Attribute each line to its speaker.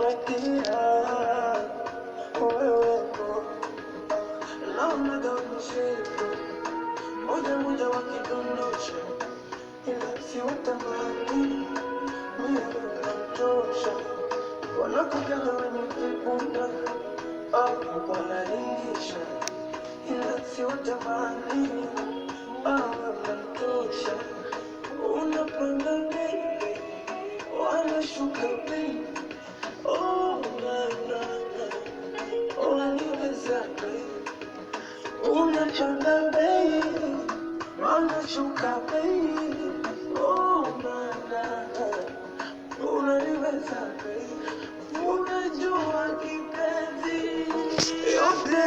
Speaker 1: umetia wewe naona gaunisheko moja moja wakidondosha, ila si watamani mimi natosha, wanakuja wenye kibunda au wanaringisha, ila si watamani natosha, unapanda baby wanashuka baby, oh na na oh waniweza baby, unapanda baby wanashuka baby, oh na na unaniweza baby, unajua kipenzi yote